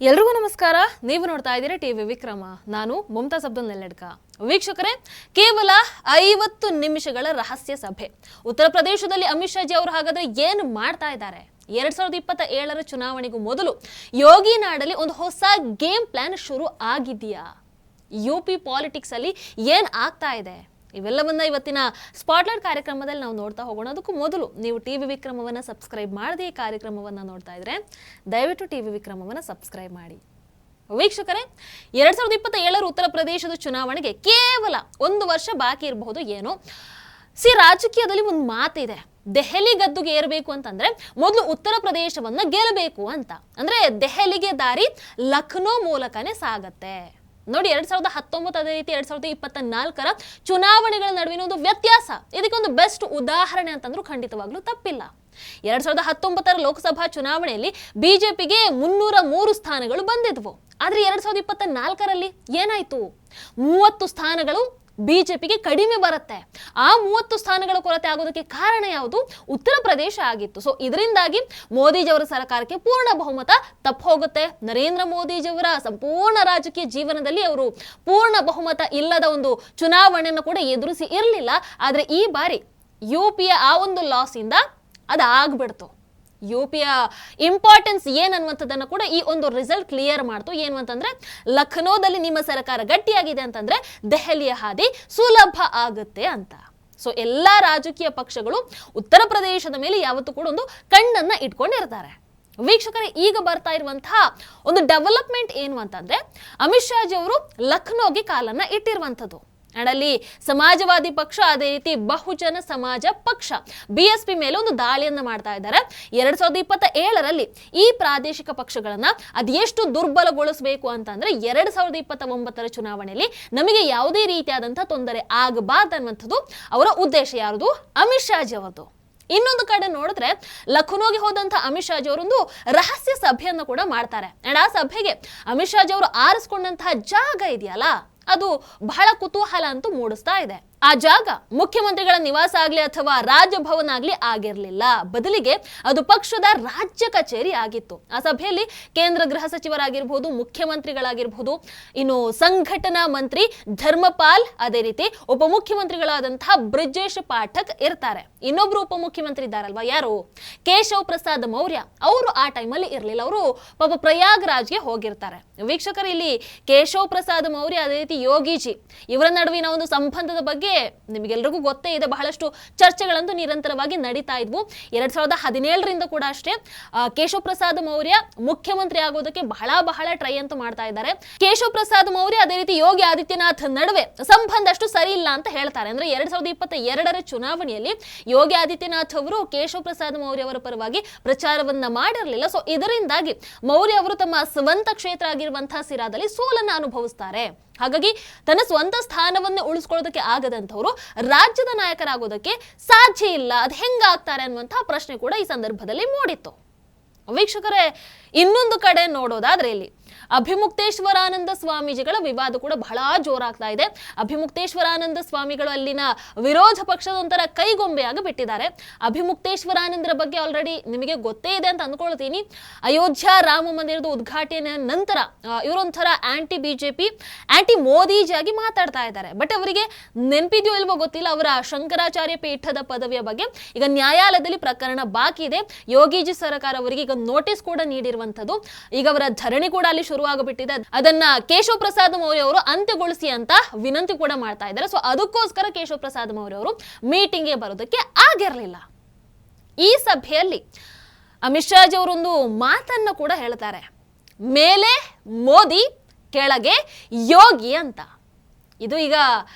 ಎಲ್ರಿಗೂ ನಮಸ್ಕಾರ. ನೀವು ನೋಡ್ತಾ ಇದ್ದೀರಾ ಟಿವಿ ವಿಕ್ರಮ. ನಾನು ಮುಮ್ತಾಜ್ ಅಬ್ದುಲ್ ನೆಲ್ಲಡ್ಕ. ವೀಕ್ಷಕರೇ, ಕೇವಲ 50 ನಿಮಿಷಗಳ ರಹಸ್ಯ ಸಭೆ. ಉತ್ತರ ಪ್ರದೇಶದಲ್ಲಿ ಅಮಿತ್ ಶಾ ಜಿ ಅವರು ಹಾಗಾದ್ರೆ ಏನು ಮಾಡ್ತಾ ಇದ್ದಾರೆ? 2027ರ ಚುನಾವಣೆಗೂ ಮೊದಲು ಯೋಗಿ ನಾಡಲ್ಲಿ ಒಂದು ಹೊಸ ಗೇಮ್ ಪ್ಲಾನ್ ಶುರು ಆಗಿದೆಯಾ? ಯುಪಿ ಪಾಲಿಟಿಕ್ಸ್ ಅಲ್ಲಿ ಏನ್ ಆಗ್ತಾ ಇದೆ? ಇವೆಲ್ಲವನ್ನ ಇವತ್ತಿನ ಸ್ಪಾಟ್ಲೈಟ್ ಕಾರ್ಯಕ್ರಮದಲ್ಲಿ ನಾವು ನೋಡ್ತಾ ಹೋಗೋಣ. ಅದಕ್ಕೂ ಮೊದಲು ನೀವು ಟಿವಿ ವಿಕ್ರಮವನ್ನ ಸಬ್ಸ್ಕ್ರೈಬ್ ಮಾಡದೆ ಈ ಕಾರ್ಯಕ್ರಮವನ್ನ ನೋಡ್ತಾ ಇದ್ರೆ ದಯವಿಟ್ಟು ಟಿವಿ ವಿಕ್ರಮವನ್ನ ಸಬ್ಸ್ಕ್ರೈಬ್ ಮಾಡಿ. ವೀಕ್ಷಕರೇ, 2027ರ ಉತ್ತರ ಪ್ರದೇಶದ ಚುನಾವಣೆಗೆ ಕೇವಲ 1 ವರ್ಷ ಬಾಕಿ ಇರಬಹುದು. ಏನೋ ರಾಜಕೀಯದಲ್ಲಿ ಒಂದು ಮಾತಿದೆ, ದೆಹಲಿ ಗದ್ದುಗೆ ಏರಬೇಕು ಅಂತಂದ್ರೆ ಮೊದಲು ಉತ್ತರ ಪ್ರದೇಶವನ್ನ ಗೆಲ್ಲಬೇಕು ಅಂತ. ಅಂದ್ರೆ ದೆಹಲಿಗೆ ದಾರಿ ಲಕ್ನೋ ಮೂಲಕನೇ ಸಾಗತ್ತೆ. ನೋಡಿ, 2019 ಅದೇ ರೀತಿ 2024ರ ಚುನಾವಣೆಗಳ ನಡುವಿನ ಒಂದು ವ್ಯತ್ಯಾಸ, ಇದಕ್ಕೊಂದು ಬೆಸ್ಟ್ ಉದಾಹರಣೆ ಅಂತಂದ್ರೂ ಖಂಡಿತವಾಗ್ಲೂ ತಪ್ಪಿಲ್ಲ. 2019ರ ಲೋಕಸಭಾ ಚುನಾವಣೆಯಲ್ಲಿ ಬಿಜೆಪಿಗೆ 303 ಸ್ಥಾನಗಳು ಬಂದಿದ್ವು. ಆದ್ರೆ 2024ರಲ್ಲಿ ಏನಾಯ್ತು? 30 ಸ್ಥಾನಗಳು ಬಿಜೆಪಿಗೆ ಕಡಿಮೆ ಬರುತ್ತೆ. ಆ 30 ಸ್ಥಾನಗಳ ಕೊರತೆ ಆಗೋದಕ್ಕೆ ಕಾರಣ ಯಾವುದು? ಉತ್ತರ ಪ್ರದೇಶ ಆಗಿತ್ತು. ಸೊ ಇದರಿಂದಾಗಿ ಮೋದಿಜಿಯವರ ಸರ್ಕಾರಕ್ಕೆ ಪೂರ್ಣ ಬಹುಮತ ತಪ್ಪು ಹೋಗುತ್ತೆ. ನರೇಂದ್ರ ಮೋದಿಜಿಯವರ ಸಂಪೂರ್ಣ ರಾಜಕೀಯ ಜೀವನದಲ್ಲಿ ಅವರು ಪೂರ್ಣ ಬಹುಮತ ಇಲ್ಲದ ಒಂದು ಚುನಾವಣೆಯನ್ನು ಕೂಡ ಎದುರಿಸಿ ಇರಲಿಲ್ಲ. ಆದ್ರೆ ಈ ಬಾರಿ ಯುಪಿಯ ಆ ಒಂದು ಲಾಸ್ ಇಂದ ಅದಾಗ್ಬಿಡ್ತು. ಯುಪಿಯ ಇಂಪಾರ್ಟೆನ್ಸ್ ಏನನ್ನುವಂಥದ್ದನ್ನ ಕೂಡ ಈ ಒಂದು ರಿಸಲ್ಟ್ ಕ್ಲಿಯರ್ ಮಾಡ್ತು. ಏನು ಅಂತಂದ್ರೆ, ಲಖನೌದಲ್ಲಿ ನಿಮ್ಮ ಸರ್ಕಾರ ಗಟ್ಟಿಯಾಗಿದೆ ಅಂತಂದ್ರೆ ದೆಹಲಿಯ ಹಾದಿ ಸುಲಭ ಆಗುತ್ತೆ ಅಂತ. ಸೊ ಎಲ್ಲಾ ರಾಜಕೀಯ ಪಕ್ಷಗಳು ಉತ್ತರ ಪ್ರದೇಶದ ಮೇಲೆ ಯಾವತ್ತೂ ಕೂಡ ಒಂದು ಕಣ್ಣನ್ನ ಇಟ್ಕೊಂಡಿರ್ತಾರೆ. ವೀಕ್ಷಕರೇ, ಈಗ ಬರ್ತಾ ಇರುವಂತಹ ಒಂದು ಡೆವಲಪ್ಮೆಂಟ್ ಏನು ಅಂತಂದ್ರೆ, ಅಮಿತ್ ಶಾ ಜಿ ಅವರು ಲಖನೌಗೆ ಕಾಲನ್ನ ಇಟ್ಟಿರುವಂಥದ್ದು. ಅಲ್ಲಿ ಸಮಾಜವಾದಿ ಪಕ್ಷ, ಅದೇ ರೀತಿ ಬಹುಜನ ಸಮಾಜ ಪಕ್ಷ ಬಿಎಸ್ಪಿ ಮೇಲೆ ಒಂದು ದಾಳಿಯನ್ನ ಮಾಡ್ತಾ ಇದ್ದಾರೆ. 2027ರಲ್ಲಿ ಈ ಪ್ರಾದೇಶಿಕ ಪಕ್ಷಗಳನ್ನ ಅದೆಷ್ಟು ದುರ್ಬಲಗೊಳಿಸಬೇಕು ಅಂತಂದ್ರೆ 2029ರ ಚುನಾವಣೆಯಲ್ಲಿ ನಮಗೆ ಯಾವುದೇ ರೀತಿಯಾದಂತಹ ತೊಂದರೆ ಆಗಬಾರ್ದು ಅನ್ನುವಂಥದ್ದು ಅವರ ಉದ್ದೇಶ. ಯಾರದು? ಅಮಿತ್ ಶಾ ಜಿ ಅವರದು. ಇನ್ನೊಂದು ಕಡೆ ನೋಡಿದ್ರೆ, ಲಖನೌಗೆ ಹೋದಂತ ಅಮಿತ್ ಶಾ ಜಿ ಅವರೊಂದು ರಹಸ್ಯ ಸಭೆಯನ್ನು ಕೂಡ ಮಾಡ್ತಾರೆ. ಅಂಡ್ ಆ ಸಭೆಗೆ ಅಮಿತ್ ಶಾ ಜಿ ಅವರು ಆರಿಸ್ಕೊಂಡಂತಹ ಜಾಗ ಇದೆಯಲ್ಲ, ಅದು ಬಹಳ ಕುತೂಹಲ ಅಂತೂ ಮೂಡಿಸ್ತಾ ಇದೆ. ಆ ಜಾಗ ಮುಖ್ಯಮಂತ್ರಿಗಳ ನಿವಾಸ ಆಗ್ಲಿ ಅಥವಾ ರಾಜಭವನ ಆಗ್ಲಿ ಆಗಿರ್ಲಿಲ್ಲ. ಬದಲಿಗೆ ಅದು ಪಕ್ಷದ ರಾಜ್ಯ ಕಚೇರಿ ಆಗಿತ್ತು. ಆ ಸಭೆಯಲ್ಲಿ ಕೇಂದ್ರ ಗೃಹ ಸಚಿವರಾಗಿರ್ಬಹುದು, ಮುಖ್ಯಮಂತ್ರಿಗಳಾಗಿರ್ಬಹುದು, ಇನ್ನು ಸಂಘಟನಾ ಮಂತ್ರಿ ಧರ್ಮಪಾಲ್, ಅದೇ ರೀತಿ ಉಪಮುಖ್ಯಮಂತ್ರಿಗಳಾದಂತಹ ಬ್ರಿಜೇಶ್ ಪಾಠಕ್ ಇರ್ತಾರೆ. ಇನ್ನೊಬ್ರು ಉಪಮುಖ್ಯಮಂತ್ರಿ ಇದ್ದಾರಲ್ವಾ, ಯಾರು? ಕೇಶವ್ ಪ್ರಸಾದ್ ಮೌರ್ಯ. ಅವರು ಆ ಟೈಮಲ್ಲಿ ಇರಲಿಲ್ಲ. ಅವರು ಪಾಪ ಪ್ರಯಾಗ್ರಾಜ್ಗೆ ಹೋಗಿರ್ತಾರೆ. ವೀಕ್ಷಕರು, ಇಲ್ಲಿ ಕೇಶವ್ ಪ್ರಸಾದ್ ಮೌರ್ಯ ಅದೇ ರೀತಿ ಯೋಗಿಜಿ ಇವರ ನಡುವಿನ ಒಂದು ಸಂಬಂಧದ ಬಗ್ಗೆ ನಿಮಗೆಲ್ರಿಗೂ ಗೊತ್ತೇ ಇದೆ. ಬಹಳಷ್ಟು ಚರ್ಚೆಗಳಂತೂ ನಿರಂತರವಾಗಿ ನಡೀತಾ ಇದ್ವು. 2017ರಿಂದ ಕೂಡ ಅಷ್ಟೇ ಕೇಶವ್ ಪ್ರಸಾದ್ ಮೌರ್ಯ ಮುಖ್ಯಮಂತ್ರಿ ಆಗೋದಕ್ಕೆ ಬಹಳ ಟ್ರೈ ಅಂತೂ ಮಾಡ್ತಾ ಇದ್ದಾರೆ. ಕೇಶವ್ ಪ್ರಸಾದ್ ಮೌರ್ಯ ಅದೇ ರೀತಿ ಯೋಗಿ ಆದಿತ್ಯನಾಥ್ ನಡುವೆ ಸಂಬಂಧ ಅಷ್ಟು ಸರಿ ಇಲ್ಲ ಅಂತ ಹೇಳ್ತಾರೆ. ಅಂದ್ರೆ 2022ರ ಚುನಾವಣೆಯಲ್ಲಿ ಯೋಗಿ ಆದಿತ್ಯನಾಥ್ ಅವರು ಕೇಶವ್ ಪ್ರಸಾದ್ ಮೌರ್ಯ ಅವರ ಪರವಾಗಿ ಪ್ರಚಾರವನ್ನ ಮಾಡಿರಲಿಲ್ಲ. ಸೊ ಇದರಿಂದಾಗಿ ಮೌರ್ಯ ಅವರು ತಮ್ಮ ಸ್ವಂತ ಕ್ಷೇತ್ರ ಆಗಿರುವಂತಹ ಸಿರಾದಲ್ಲಿ ಸೋಲನ್ನು ಅನುಭವಿಸ್ತಾರೆ. ಹಾಗಾಗಿ ತನ್ನ ಸ್ವಂತ ಸ್ಥಾನವನ್ನು ಉಳಿಸ್ಕೊಳ್ಳೋದಕ್ಕೆ ಆಗದಂಥವ್ರು ರಾಜ್ಯದ ನಾಯಕರಾಗೋದಕ್ಕೆ ಸಾಧ್ಯ ಇಲ್ಲ. ಅದು ಹೆಂಗಾಗ್ತಾರೆ ಅನ್ನುವಂತಹ ಪ್ರಶ್ನೆ ಕೂಡ ಈ ಸಂದರ್ಭದಲ್ಲಿ ಮೂಡಿತ್ತು. ವೀಕ್ಷಕರೇ, ಇನ್ನೊಂದು ಕಡೆ ನೋಡೋದಾದ್ರೆ ಇಲ್ಲಿ ಅಭಿಮುಕ್ತೇಶ್ವರಾನಂದ ಸ್ವಾಮೀಜಿಗಳ ವಿವಾದ ಕೂಡ ಬಹಳ ಜೋರಾಗ್ತಾ ಇದೆ. ಅಭಿಮುಕ್ತೇಶ್ವರಾನಂದ ಸ್ವಾಮಿಗಳು ಅಲ್ಲಿನ ವಿರೋಧ ಪಕ್ಷದ ಒಂಥರ ಕೈಗೊಂಬೆಯಾಗಿ ಬಿಟ್ಟಿದ್ದಾರೆ. ಅಭಿಮುಕ್ತೇಶ್ವರಾನಂದರ ಬಗ್ಗೆ ಆಲ್ರೆಡಿ ನಿಮಗೆ ಗೊತ್ತೇ ಇದೆ ಅಂತ ಅಂದ್ಕೊಳ್ತೀನಿ. ಅಯೋಧ್ಯ ರಾಮ ಮಂದಿರದ ಉದ್ಘಾಟನೆ ನಂತರ ಇವರೊಂಥರ ಆಂಟಿ ಬಿಜೆಪಿ, ಆಂಟಿ ಮೋದಿಜಿಯಾಗಿ ಮಾತಾಡ್ತಾ ಇದ್ದಾರೆ. ಬಟ್ ಅವರಿಗೆ ನೆನಪಿದೆಯೋ ಇಲ್ವೋ ಗೊತ್ತಿಲ್ಲ, ಅವರ ಶಂಕರಾಚಾರ್ಯ ಪೀಠದ ಪದವಿಯ ಬಗ್ಗೆ ಈಗ ನ್ಯಾಯಾಲಯದಲ್ಲಿ ಪ್ರಕರಣ ಬಾಕಿ ಇದೆ. ಯೋಗಿಜಿ ಸರ್ಕಾರ ಅವರಿಗೆ ಈಗ ನೋಟಿಸ್ ಕೂಡ ನೀಡಿರುವಂತದ್ದು. ಈಗ ಅವರ ಧರಣಿ ಕೂಡ ಅಲ್ಲಿ ಶುರುವಾಗಬಿಟ್ಟಿದೆ. ಅದನ್ನ ಕೇಶವ್ ಪ್ರಸಾದ್ ಮೌರ್ಯ ಅವರು ಅಂತ್ಯಗೊಳಿಸಿ ಅಂತ ವಿನಂತಿ ಕೂಡ ಮಾಡ್ತಾ ಇದ್ದಾರೆ. ಸೊ ಅದಕ್ಕೋಸ್ಕರ ಕೇಶವ್ ಪ್ರಸಾದ್ ಮೌರ್ಯ ಅವರು ಮೀಟಿಂಗ್ಗೆ ಬರೋದಕ್ಕೆ ಆಗಿರಲಿಲ್ಲ. ಈ ಸಭೆಯಲ್ಲಿ ಅಮಿತ್ ಶಾ ಜಿ ಅವರೊಂದು ಮಾತನ್ನ ಕೂಡ ಹೇಳ್ತಾರೆ, ಮೇಲೆ ಮೋದಿ ಕೆಳಗೆ ಯೋಗಿ ಅಂತ. ಇದು ಈಗ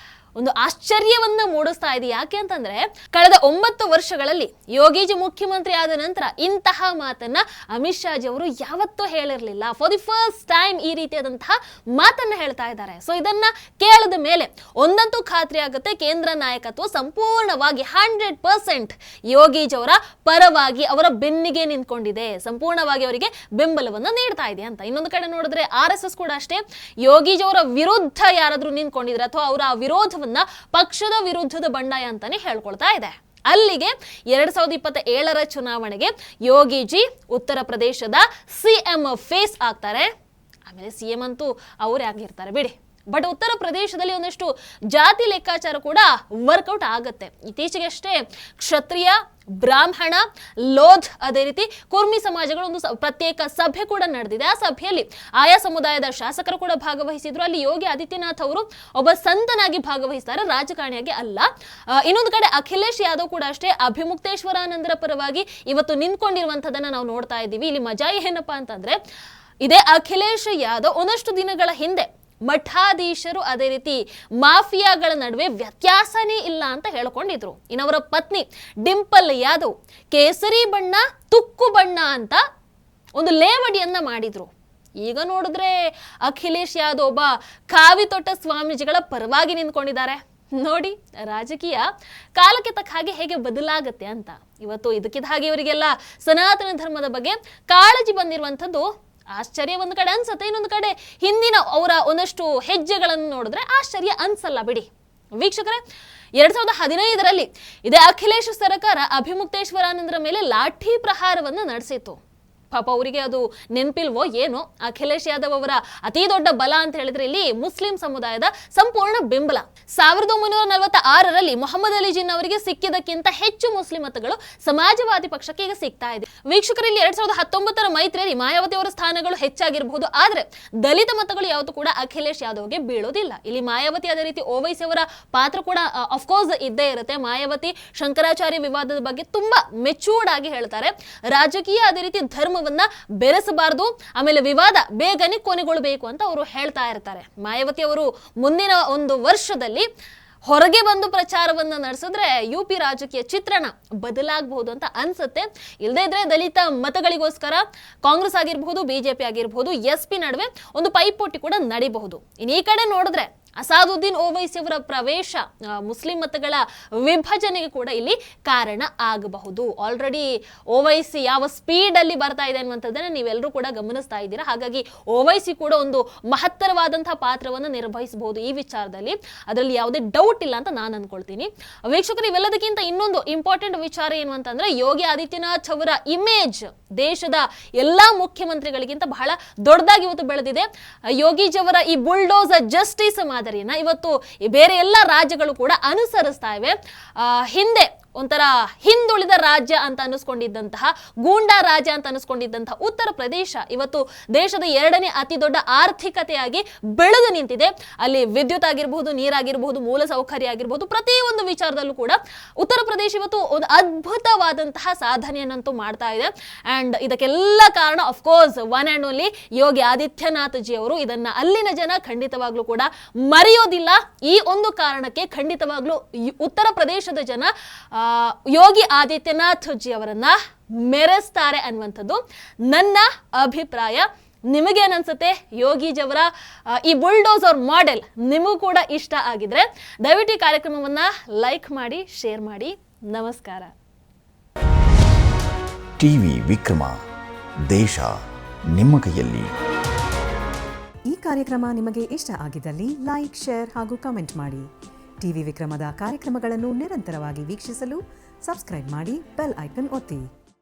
ಒಂದು ಆಶ್ಚರ್ಯವನ್ನ ಮೂಡಿಸ್ತಾ ಇದೆ. ಯಾಕೆ ಅಂತಂದ್ರೆ, ಕಳೆದ 9 ವರ್ಷಗಳಲ್ಲಿ ಯೋಗಿಜಿ ಮುಖ್ಯಮಂತ್ರಿ ಆದ ನಂತರ ಇಂತಹ ಮಾತನ್ನ ಅಮಿತ್ ಶಾ ಜಿ ಅವರು ಯಾವತ್ತೂ ಹೇಳಿರಲಿಲ್ಲ. ಫಾರ್ ದಿ ಫಸ್ಟ್ ಟೈಮ್ ಈ ರೀತಿಯಾದಂತಹ ಮಾತನ್ನ ಹೇಳ್ತಾ ಇದ್ದಾರೆ. ಸೊ ಇದನ್ನ ಕೇಳಿದ ಮೇಲೆ ಒಂದಂತೂ ಖಾತ್ರಿ ಆಗುತ್ತೆ, ಕೇಂದ್ರ ನಾಯಕತ್ವ ಸಂಪೂರ್ಣವಾಗಿ 100% ಯೋಗಿಜಿ ಅವರ ಪರವಾಗಿ ಅವರ ಬೆನ್ನಿಗೆ ನಿಂತ್ಕೊಂಡಿದೆ, ಸಂಪೂರ್ಣವಾಗಿ ಅವರಿಗೆ ಬೆಂಬಲವನ್ನ ನೀಡ್ತಾ ಇದೆ ಅಂತ. ಇನ್ನೊಂದು ಕಡೆ ನೋಡಿದ್ರೆ RSS ಕೂಡ ಅಷ್ಟೇ ಯೋಗಿಜಿ ಅವರ ವಿರುದ್ಧ ಯಾರಾದ್ರೂ ನಿಂತ್ಕೊಂಡಿದ್ರೆ ಅಥವಾ ಅವರ ವಿರೋಧ ಪಕ್ಷದ ವಿರುದ್ಧದ ಬಂಡಾಯ ಅಂತಾನೆ ಹೇಳ್ಕೊಳ್ತಾ ಇದೆ. ಅಲ್ಲಿಗೆ 2027ರ ಚುನಾವಣೆಗೆ ಯೋಗಿಜಿ ಉತ್ತರ ಪ್ರದೇಶದ ಸಿಎಂ ಫೇಸ್ ಆಗ್ತಾರೆ. ಆಮೇಲೆ CM ಅಂತೂ ಅವರೇ ಆಗಿರ್ತಾರೆ ಬಿಡಿ. ಬಟ್ ಉತ್ತರ ಪ್ರದೇಶದಲ್ಲಿ ಒಂದಷ್ಟು ಜಾತಿ ಲೆಕ್ಕಾಚಾರ ಕೂಡ ವರ್ಕೌಟ್ ಆಗುತ್ತೆ. ಇತ್ತೀಚೆಗಷ್ಟೇ ಕ್ಷತ್ರಿಯ, ಬ್ರಾಹ್ಮಣ, ಲೋಧ್, ಅದೇ ರೀತಿ ಕುರ್ಮಿ ಸಮಾಜಗಳ ಒಂದು ಪ್ರತ್ಯೇಕ ಸಭೆ ಕೂಡ ನಡೆದಿದೆ. ಆ ಸಭೆಯಲ್ಲಿ ಆಯಾ ಸಮುದಾಯದ ಶಾಸಕರು ಕೂಡ ಭಾಗವಹಿಸಿದ್ರು. ಅಲ್ಲಿ ಯೋಗಿ ಆದಿತ್ಯನಾಥ್ ಅವರು ಒಬ್ಬ ಸಂತನಾಗಿ ಭಾಗವಹಿಸ್ತಾರೆ, ರಾಜಕಾರಣಿಯಾಗಿ ಅಲ್ಲ. ಇನ್ನೊಂದು ಕಡೆ ಅಖಿಲೇಶ್ ಯಾದವ್ ಕೂಡ ಅಷ್ಟೇ ಅಭಿಮುಕ್ತೇಶ್ವರಾನಂದರ ಪರವಾಗಿ ಇವತ್ತು ನಿಂತ್ಕೊಂಡಿರುವಂತದನ್ನ ನಾವು ನೋಡ್ತಾ ಇದ್ದೀವಿ. ಇಲ್ಲಿ ಮಜಾ ಏನಪ್ಪಾ ಅಂತಂದ್ರೆ, ಇದೇ ಅಖಿಲೇಶ್ ಯಾದವ್ ಒಂದಷ್ಟು ದಿನಗಳ ಹಿಂದೆ ಮಠಾಧೀಶರು ಅದೇ ರೀತಿ ಮಾಫಿಯಾಗಳ ನಡುವೆ ವ್ಯತ್ಯಾಸನೇ ಇಲ್ಲ ಅಂತ ಹೇಳ್ಕೊಂಡಿದ್ರು. ಇನ್ನವರ ಪತ್ನಿ ಡಿಂಪಲ್ ಯಾದವ್ ಕೇಸರಿ ಬಣ್ಣ, ತುಕ್ಕು ಬಣ್ಣ ಅಂತ ಒಂದು ಲೇವಡಿಯನ್ನ ಮಾಡಿದ್ರು. ಈಗ ನೋಡಿದ್ರೆ ಅಖಿಲೇಶ್ ಯಾದವ್ ಒಬ್ಬ ಕಾವಿ ತೊಟ್ಟ ಸ್ವಾಮೀಜಿಗಳ ಪರವಾಗಿ ನಿಂತ್ಕೊಂಡಿದ್ದಾರೆ. ನೋಡಿ, ರಾಜಕೀಯ ಕಾಲಕ್ಕೆ ತಕ್ಕ ಹಾಗೆ ಹೇಗೆ ಬದಲಾಗುತ್ತೆ ಅಂತ. ಇವತ್ತು ಇದಕ್ಕಿದ್ದ ಹಾಗೆ ಇವರಿಗೆಲ್ಲ ಸನಾತನ ಧರ್ಮದ ಬಗ್ಗೆ ಕಾಳಜಿ ಬಂದಿರುವಂಥದ್ದು ಆಶ್ಚರ್ಯ ಒಂದು ಕಡೆ ಅನ್ಸುತ್ತೆ. ಇನ್ನೊಂದು ಕಡೆ ಹಿಂದಿನ ಅವರ ಒಂದಷ್ಟು ಹೆಜ್ಜೆಗಳನ್ನು ನೋಡಿದ್ರೆ ಆಶ್ಚರ್ಯ ಅನ್ಸಲ್ಲ ಬಿಡಿ. ವೀಕ್ಷಕರೇ, 2015ರಲ್ಲಿ ಇದೇ ಅಖಿಲೇಶ್ ಸರ್ಕಾರ ಅಭಿಮುಕ್ತೇಶ್ವರಾನಂದರ ಮೇಲೆ ಲಾಠಿ ಪ್ರಹಾರವನ್ನು ನಡೆಸಿತ್ತು. ಪಾಪ ಅವರಿಗೆ ಅದು ನೆನಪಿಲ್ವೋ ಏನೋ. ಅಖಿಲೇಶ್ ಯಾದವ್ ಅವರ ಅತಿ ದೊಡ್ಡ ಬಲ ಅಂತ ಹೇಳಿದ್ರೆ ಇಲ್ಲಿ ಮುಸ್ಲಿಂ ಸಮುದಾಯದ ಸಂಪೂರ್ಣ ಬೆಂಬಲ. 1946ರಲ್ಲಿ ಮೊಹಮ್ಮದ್ ಅಲಿ ಜಿನ್ನಾ ಅವರಿಗೆ ಸಿಕ್ಕಿದಕ್ಕಿಂತ ಹೆಚ್ಚು ಮುಸ್ಲಿಂ ಮತಗಳು ಸಮಾಜವಾದಿ ಪಕ್ಷಕ್ಕೆ ಈಗ ಸಿಗ್ತಾ ಇದೆ. ವೀಕ್ಷಕರಲ್ಲಿ 2019ರ ಮೈತ್ರಿಯಲ್ಲಿ ಮಾಯಾವತಿ ಅವರ ಸ್ಥಾನಗಳು ಹೆಚ್ಚಾಗಿರಬಹುದು, ಆದ್ರೆ ದಲಿತ ಮತಗಳು ಯಾವತ್ತೂ ಕೂಡ ಅಖಿಲೇಶ್ ಯಾದವ್ಗೆ ಬೀಳೋದಿಲ್ಲ. ಇಲ್ಲಿ ಮಾಯಾವತಿ ಅದೇ ರೀತಿ ಓವೈಸಿ ಅವರ ಪಾತ್ರ ಕೂಡ ಅಫ್ಕೋರ್ಸ್ ಇದ್ದೇ ಇರುತ್ತೆ. ಮಾಯಾವತಿ ಶಂಕರಾಚಾರ್ಯ ವಿವಾದದ ಬಗ್ಗೆ ತುಂಬಾ ಮೆಚೂರ್ಡ್ ಆಗಿ ಹೇಳ್ತಾರೆ. ರಾಜಕೀಯ ಅದೇ ರೀತಿ ಧರ್ಮ ಬೆರೆಸಬಾರದು, ಆಮೇಲೆ ವಿವಾದ ಬೇಗನೆ ಕೊನೆಗೊಳ್ಳಬೇಕು ಅಂತ ಅವರು ಹೇಳ್ತಾ ಇರ್ತಾರೆ. ಮಾಯಾವತಿ ಅವರು ಮುಂದಿನ ಒಂದು ವರ್ಷದಲ್ಲಿ ಹೊರಗೆ ಬಂದು ಪ್ರಚಾರವನ್ನ ನಡೆಸಿದ್ರೆ UP ರಾಜಕೀಯ ಚಿತ್ರಣ ಬದಲಾಗಬಹುದು ಅಂತ ಅನ್ಸುತ್ತೆ. ಇಲ್ಲದೇ ಇದ್ರೆ ದಲಿತ ಮತಗಳಿಗೋಸ್ಕರ ಕಾಂಗ್ರೆಸ್ ಆಗಿರಬಹುದು, BJP ಆಗಿರಬಹುದು, SP ನಡುವೆ ಒಂದು ಪೈಪೋಟಿ ಕೂಡ ನಡೀಬಹುದು. ಇನ್ನು ಈ ಕಡೆ ನೋಡಿದ್ರೆ ಅಸಾದುದ್ದೀನ್ ಓವೈಸಿ ಅವರ ಪ್ರವೇಶ ಮುಸ್ಲಿಂ ಮತಗಳ ವಿಭಜನೆಗೆ ಕೂಡ ಇಲ್ಲಿ ಕಾರಣ ಆಗಬಹುದು. ಆಲ್ರೆಡಿ ಓವೈಸಿ ಯಾವ ಸ್ಪೀಡ್ ಅಲ್ಲಿ ಬರ್ತಾ ಇದೆ ಅನ್ನುವಂಥದ್ದನ್ನ ನೀವೆಲ್ಲರೂ ಕೂಡ ಗಮನಿಸ್ತಾ ಇದ್ದೀರಾ. ಹಾಗಾಗಿ ಓವೈಸಿ ಕೂಡ ಒಂದು ಮಹತ್ತರವಾದಂತಹ ಪಾತ್ರವನ್ನು ನಿರ್ವಹಿಸಬಹುದು ಈ ವಿಚಾರದಲ್ಲಿ, ಅದರಲ್ಲಿ ಯಾವುದೇ ಡೌಟ್ ಇಲ್ಲ ಅಂತ ನಾನು ಅನ್ಕೊಳ್ತೀನಿ. ವೀಕ್ಷಕರು, ಇವೆಲ್ಲದಕ್ಕಿಂತ ಇನ್ನೊಂದು ಇಂಪಾರ್ಟೆಂಟ್ ವಿಚಾರ ಏನು ಅಂತಂದ್ರೆ, ಯೋಗಿ ಆದಿತ್ಯನಾಥ್ ಅವರ ಇಮೇಜ್ ದೇಶದ ಎಲ್ಲಾ ಮುಖ್ಯಮಂತ್ರಿಗಳಿಗಿಂತ ಬಹಳ ದೊಡ್ಡದಾಗಿ ಇವತ್ತು ಬೆಳೆದಿದೆ. ಯೋಗಿಜಿಯವರ ಈ ಬುಲ್ಡೋಸರ್ ಜಸ್ಟಿಸ್ ಮಾದರಿಯನ್ನ ಇವತ್ತು ಬೇರೆ ಎಲ್ಲ ರಾಜ್ಯಗಳು ಕೂಡ ಅನುಸರಿಸ್ತಾ ಇವೆ. ಹಿಂದೆ ಒಂಥರ ಹಿಂದುಳಿದ ರಾಜ್ಯ ಅಂತ ಅನಿಸ್ಕೊಂಡಿದ್ದಂತಹ, ಗೂಂಡಾ ರಾಜ್ಯ ಅಂತ ಅನಿಸ್ಕೊಂಡಿದ್ದಂತಹ ಉತ್ತರ ಪ್ರದೇಶ ಇವತ್ತು ದೇಶದ 2ನೇ ಅತಿ ದೊಡ್ಡ ಆರ್ಥಿಕತೆಯಾಗಿ ಬೆಳೆದು ನಿಂತಿದೆ. ಅಲ್ಲಿ ವಿದ್ಯುತ್ ಆಗಿರಬಹುದು, ನೀರಾಗಿರಬಹುದು, ಮೂಲ ಸೌಕರ್ಯ ಆಗಿರಬಹುದು, ಪ್ರತಿಯೊಂದು ವಿಚಾರದಲ್ಲೂ ಕೂಡ ಉತ್ತರ ಪ್ರದೇಶ ಇವತ್ತು ಒಂದು ಅದ್ಭುತವಾದಂತಹ ಸಾಧನೆಯನ್ನಂತೂ ಮಾಡ್ತಾ ಇದೆ. ಅಂಡ್ ಇದಕ್ಕೆಲ್ಲ ಕಾರಣ of course one and only Yogi Adityanath G ಅವರು. ಇದನ್ನ ಅಲ್ಲಿನ ಜನ ಖಂಡಿತವಾಗ್ಲೂ ಕೂಡ ಮರೆಯೋದಿಲ್ಲ. ಈ ಒಂದು ಕಾರಣಕ್ಕೆ ಖಂಡಿತವಾಗ್ಲೂ ಉತ್ತರ ಪ್ರದೇಶದ ಜನ ಯೋಗಿ ಆದಿತ್ಯನಾಥ್ ಜಿ ಅವರನ್ನ ಮೆರೆಸ್ತಾರೆ ಅನ್ನುವಂಥದ್ದು ನನ್ನ ಅಭಿಪ್ರಾಯ. ನಿಮಗೇನನ್ಸುತ್ತೆ? ಯೋಗಿಜಿಯವರ ಈ ಬುಲ್ಡೋಸರ್ ಮಾಡೆಲ್ ನಿಮಗೂ ಕೂಡ ಇಷ್ಟ ಆಗಿದ್ರೆ ದಯವಿಟ್ಟು ಈ ಕಾರ್ಯಕ್ರಮವನ್ನ ಲೈಕ್ ಮಾಡಿ, ಶೇರ್ ಮಾಡಿ. ನಮಸ್ಕಾರ. ಟಿವಿ ವಿಕ್ರಮ, ದೇಶ ನಿಮ್ಮ ಕೈಯಲ್ಲಿ. ಈ ಕಾರ್ಯಕ್ರಮ ನಿಮಗೆ ಇಷ್ಟ ಆಗಿದ್ದಲ್ಲಿ ಲೈಕ್, ಶೇರ್ ಹಾಗೂ ಕಮೆಂಟ್ ಮಾಡಿ. ಟಿವಿ ವಿಕ್ರಮದ ಕಾರ್ಯಕ್ರಮಗಳನ್ನು ನಿರಂತರವಾಗಿ ವೀಕ್ಷಿಸಲು ಸಬ್ಸ್ಕ್ರೈಬ್ ಮಾಡಿ, ಬೆಲ್ ಐಕನ್ ಒತ್ತಿ.